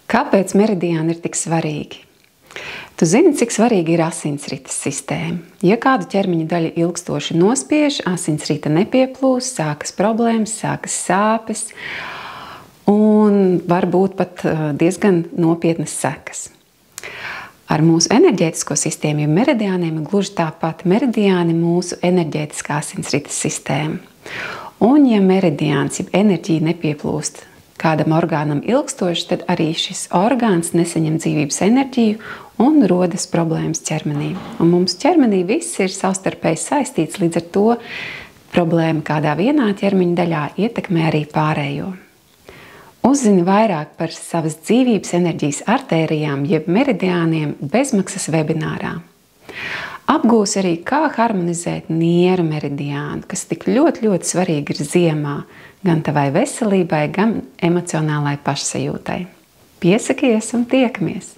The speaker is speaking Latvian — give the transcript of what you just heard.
Kāpēc meridiāni ir tik svarīgi? Tu zini, cik svarīgi ir asinsrites sistēma. Ja kādu ķermeņa daļu ilgstoši nospiež, asinsrite nepieplūst, sākas problēmas, sākas sāpes un varbūt pat diezgan nopietnas sekas. Ar mūsu enerģētisko sistēmu, ja meridiāniem ir gluži tāpat. Meridiāni mūsu enerģētiskā asinsrites sistēma. Un ja meridiāns, ja enerģija nepieplūst kādam orgānam ilgstoši, tad arī šis orgāns nesaņem dzīvības enerģiju un rodas problēmas ķermenī. Un mums ķermenī viss ir savstarpēji saistīts, līdz ar to problēma kādā vienā ķermeņa daļā ietekmē arī pārējo. Uzzini vairāk par savas dzīvības enerģijas artērijām jeb meridiāniem bezmaksas webinārā. Apgūsi arī, kā harmonizēt nieru meridiānu, kas tik ļoti svarīgi ir ziemā, gan tavai veselībai, gan emocionālai pašsajūtai. Piesakies un tiekamies!